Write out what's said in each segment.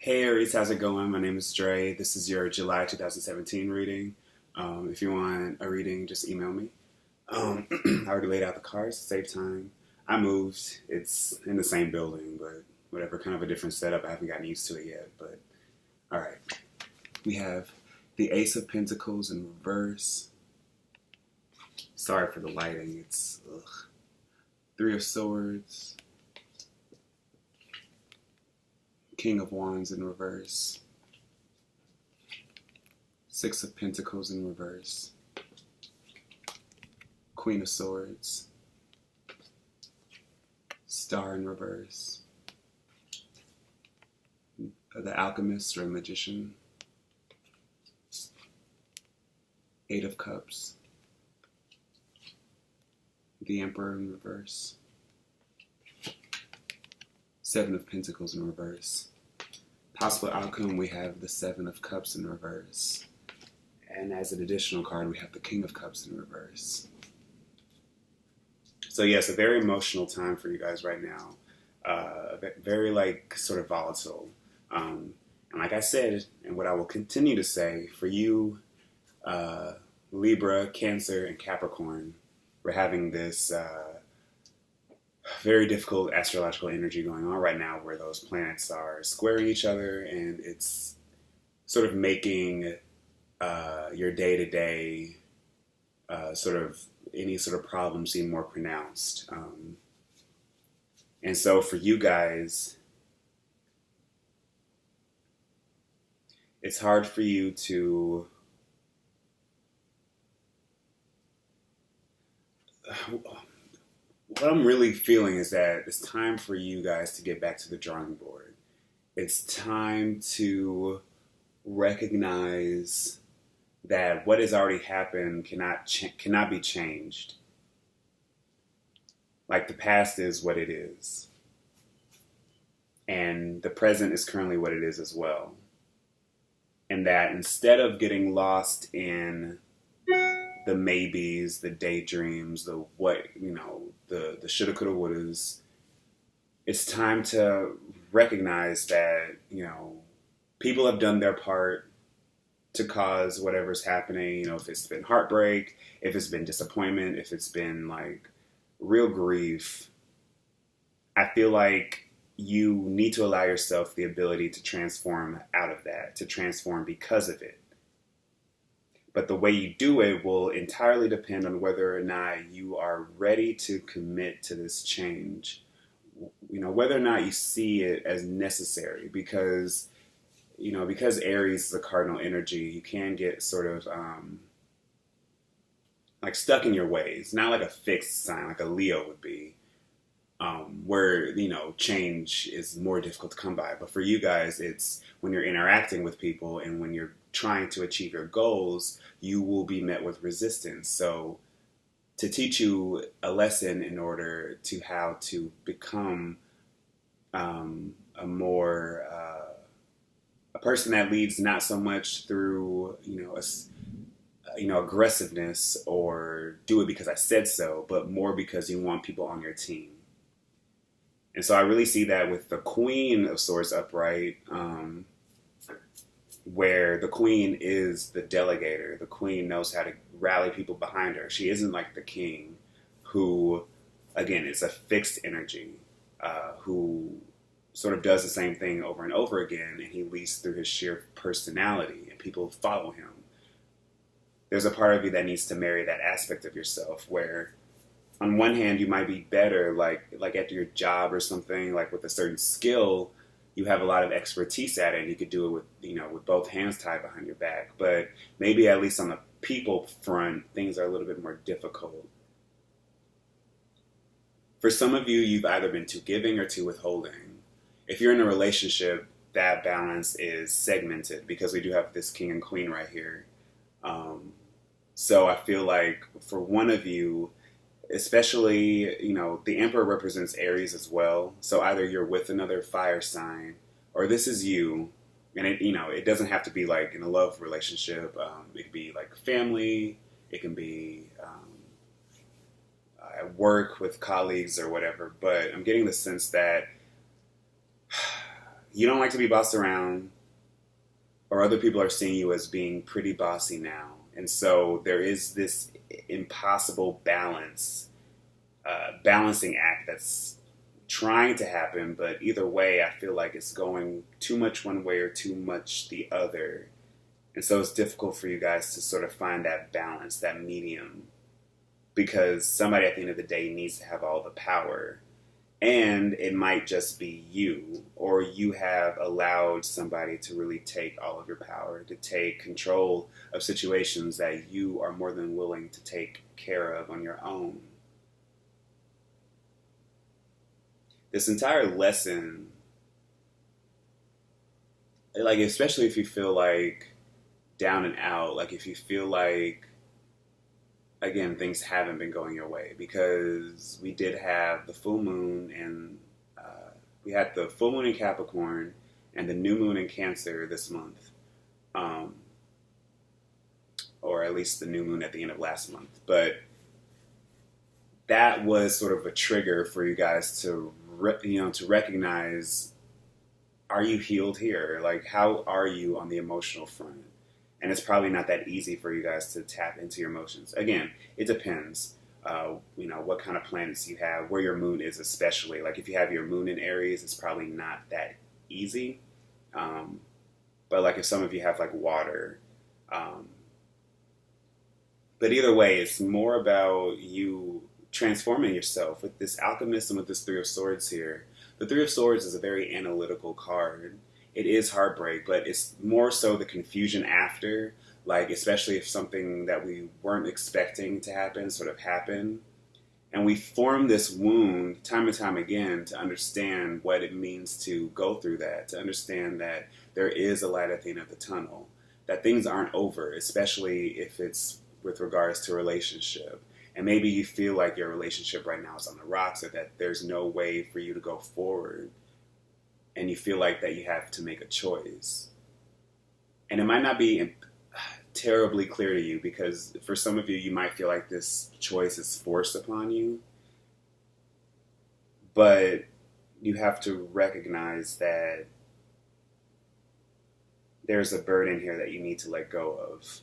Hey Aries, how's it going? My name is Dre. This is your July 2017 reading. If you want a reading, just email me. I already laid out the cards to save time. I moved. It's in the same building, but whatever, kind of a different setup. I haven't gotten used to it yet, but all right. We have the Ace of Pentacles in reverse. Sorry for the lighting. It's Three of Swords. King of Wands in reverse. Six of Pentacles in reverse. Queen of Swords. Star in reverse. The Alchemist or Magician. Eight of Cups. The Emperor in reverse. Seven of Pentacles in reverse. Possible outcome, we have the Seven of Cups in reverse. And as an additional card, we have the King of Cups in reverse. So yes, a very emotional time for you guys right now. Very sort of volatile. And like I said, and what I will continue to say, for you, Libra, Cancer, and Capricorn, we're having this very difficult astrological energy going on right now where those planets are squaring each other, and it's sort of making your day-to-day sort of any sort of problem seem more pronounced. And so for you guys, it's hard for you to what I'm really feeling is that it's time for you guys to get back to the drawing board. It's time to recognize that what has already happened cannot be changed. Like the past is what it is. And the present is currently what it is as well. And that instead of getting lost in the maybes, the daydreams, the shoulda, coulda, wouldas, it's time to recognize that, people have done their part to cause whatever's happening, if it's been heartbreak, if it's been disappointment, if it's been real grief. I feel like you need to allow yourself the ability to transform out of that, to transform because of it. But the way you do it will entirely depend on whether or not you are ready to commit to this change. Whether or not you see it as necessary, because Aries is a cardinal energy, you can get sort of stuck in your ways, not like a fixed sign, like a Leo would be, where, change is more difficult to come by. But for you guys, it's when you're interacting with people and when you're trying to achieve your goals, you will be met with resistance. So to teach you a lesson in order to how to become a person that leads not so much through, aggressiveness or do it because I said so, but more because you want people on your team. And so I really see that with the Queen of Swords upright, where the Queen is the delegator. The Queen knows how to rally people behind her. She isn't like the King, who, again, is a fixed energy, who sort of does the same thing over and over again, and he leads through his sheer personality, and people follow him. There's a part of you that needs to marry that aspect of yourself, where on one hand, you might be better, like at your job or something, with a certain skill, you have a lot of expertise at it, and you could do it with both hands tied behind your back. But maybe at least on the people front, things are a little bit more difficult. For some of you, you've either been too giving or too withholding. If you're in a relationship, that balance is segmented because we do have this King and Queen right here. So I feel like for one of you, especially, the Emperor represents Aries as well. So either you're with another fire sign, or this is you. And it doesn't have to be in a love relationship. It could be family. It can be at work with colleagues or whatever. But I'm getting the sense that you don't like to be bossed around, or other people are seeing you as being pretty bossy now. And so there is this impossible balancing act that's trying to happen, but either way, I feel like it's going too much one way or too much the other. And so it's difficult for you guys to sort of find that balance, that medium, because somebody at the end of the day needs to have all the power. And it might just be you, or you have allowed somebody to really take all of your power, to take control of situations that you are more than willing to take care of on your own. This entire lesson, like, especially if you feel like down and out, like if you feel like, again, things haven't been going your way, because we did have the full moon, and we had the full moon in Capricorn and the new moon in Cancer this month, or at least the new moon at the end of last month. But that was sort of a trigger for you guys to to recognize, are you healed here? Like, how are you on the emotional front? And it's probably not that easy for you guys to tap into your emotions. Again, it depends, what kind of planets you have, where your moon is especially. Like, if you have your moon in Aries, it's probably not that easy. But like if some of you have like water. But either way, it's more about you transforming yourself with this alchemist and with this Three of Swords here. The Three of Swords is a very analytical card. It is heartbreak, but it's more so the confusion after, like especially if something that we weren't expecting to happen sort of happened. And we form this wound time and time again to understand what it means to go through that, to understand that there is a light at the end of the tunnel, that things aren't over, especially if it's with regards to a relationship. And maybe you feel like your relationship right now is on the rocks, or that there's no way for you to go forward. And you feel like that you have to make a choice. And it might not be terribly clear to you, because for some of you, you might feel like this choice is forced upon you. But you have to recognize that there's a burden here that you need to let go of.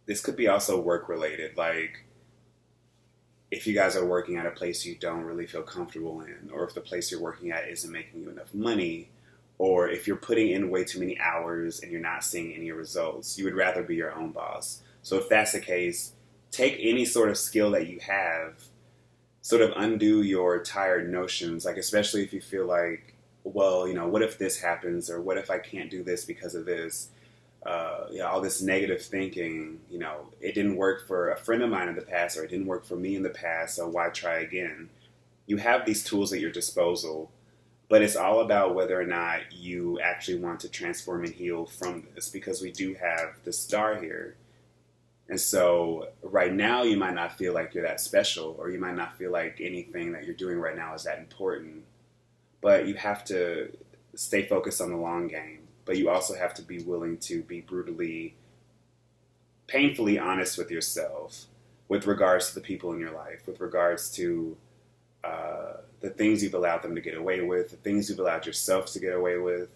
This could be also work related, like if you guys are working at a place you don't really feel comfortable in, or if the place you're working at isn't making you enough money, or if you're putting in way too many hours and you're not seeing any results, you would rather be your own boss. So if that's the case, take any sort of skill that you have, sort of undo your tired notions, like especially if you feel like, well, what if this happens, or what if I can't do this because of this? All this negative thinking, it didn't work for a friend of mine in the past, or it didn't work for me in the past, so why try again? You have these tools at your disposal, but it's all about whether or not you actually want to transform and heal from this, because we do have the star here. And so right now you might not feel like you're that special, or you might not feel like anything that you're doing right now is that important, but you have to stay focused on the long game. But you also have to be willing to be brutally, painfully honest with yourself with regards to the people in your life, with regards to the things you've allowed them to get away with, the things you've allowed yourself to get away with,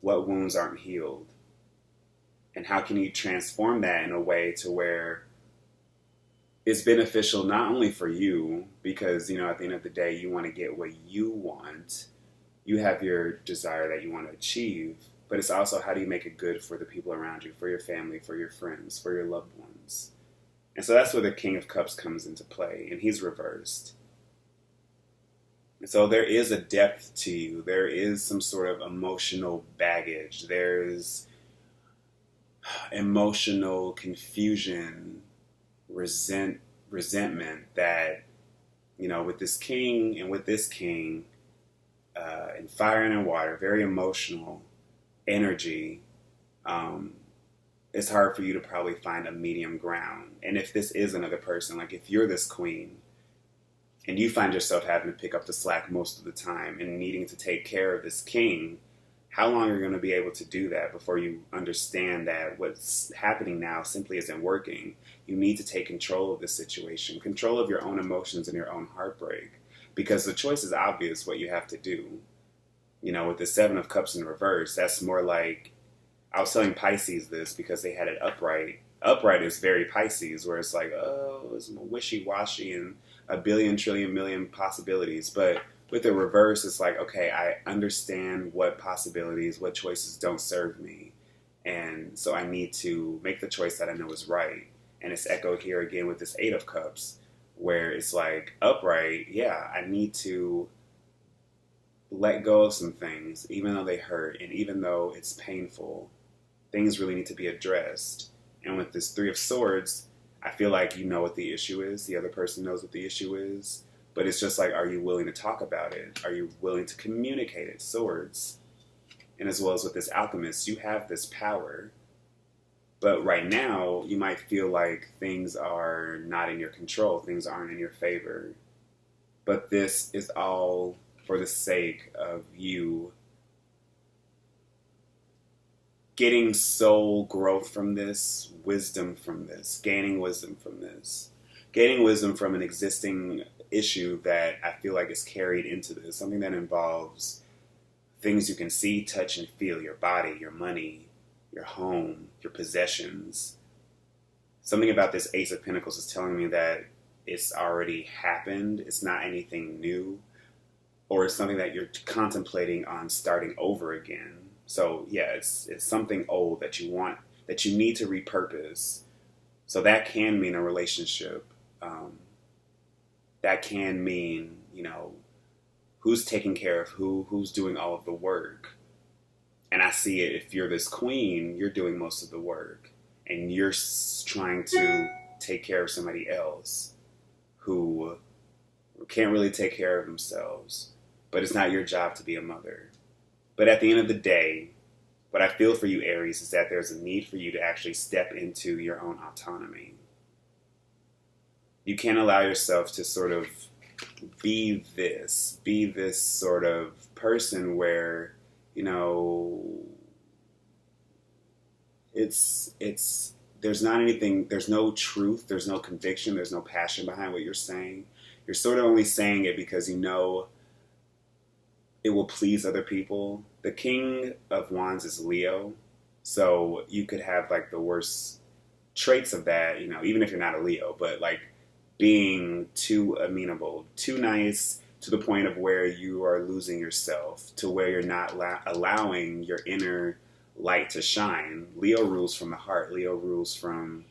what wounds aren't healed. And how can you transform that in a way to where it's beneficial not only for you, because, at the end of the day, you want to get what you want. You have your desire that you want to achieve, but it's also how do you make it good for the people around you, for your family, for your friends, for your loved ones. And so that's where the King of Cups comes into play, and he's reversed. And so there is a depth to you. There is some sort of emotional baggage. There's emotional confusion, resentment that, with this king and with this king, and fire and water, very emotional energy, it's hard for you to probably find a medium ground. And if this is another person, like if you're this queen and you find yourself having to pick up the slack most of the time and needing to take care of this king, How long are you going to be able to do that before you understand that what's happening now simply isn't working? You need to take control of the situation, control of your own emotions and your own heartbreak, because the choice is obvious what you have to do. You know, with the Seven of Cups in reverse, that's more like, I was telling Pisces this because they had it upright. Upright is very Pisces, where it's like, oh, it's wishy-washy and a billion, trillion, million possibilities. But with the reverse, it's like, okay, I understand what possibilities, what choices don't serve me. And so I need to make the choice that I know is right. And it's echoed here again with this Eight of Cups, where it's like, upright, yeah, I need to let go of some things, even though they hurt and even though it's painful. Things really need to be addressed. And with this Three of Swords, I feel like you know what the issue is. The other person knows what the issue is. But it's just like, are you willing to talk about it? Are you willing to communicate it? Swords. And as well as with this Alchemist, you have this power. But right now, you might feel like things are not in your control. Things aren't in your favor. But this is all for the sake of you getting soul growth from this, wisdom from this, gaining wisdom from this, gaining wisdom from an existing issue that I feel like is carried into this, something that involves things you can see, touch, and feel, your body, your money, your home, your possessions. Something about this Ace of Pentacles is telling me that it's already happened, it's not anything new, or it's something that you're contemplating on starting over again. So yeah, it's something old that you want, that you need to repurpose. So that can mean a relationship. That can mean, you know, who's taking care of who's doing all of the work. And I see it, if you're this queen, you're doing most of the work. And you're trying to take care of somebody else who can't really take care of themselves. But it's not your job to be a mother. But at the end of the day, what I feel for you, Aries, is that there's a need for you to actually step into your own autonomy. You can't allow yourself to sort of be this sort of person where, you know, there's not anything, there's no truth, there's no conviction, there's no passion behind what you're saying. You're sort of only saying it because you know it will please other people. The King of Wands is Leo, so you could have like the worst traits of that, you know, even if you're not a Leo, but like being too amenable, too nice, to the point of where you are losing yourself, to where you're not allowing your inner light to shine. Leo rules from the heart. Leo rules from,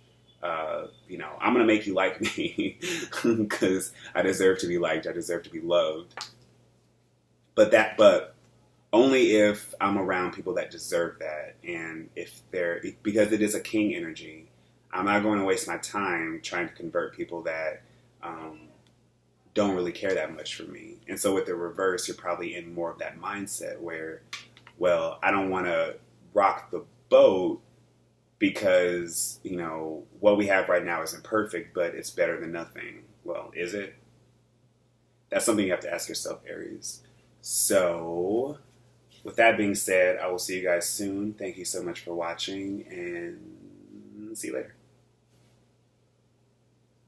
you know, I'm going to make you like me because I deserve to be liked. I deserve to be loved. But only if I'm around people that deserve that. And because it is a king energy, I'm not going to waste my time trying to convert people that don't really care that much for me. And so with the reverse, you're probably in more of that mindset where, well, I don't want to rock the boat because, you know, what we have right now isn't perfect, but it's better than nothing. Well, is it? That's something you have to ask yourself, Aries. So with that being said, I will see you guys soon. Thank you so much for watching, and see you later.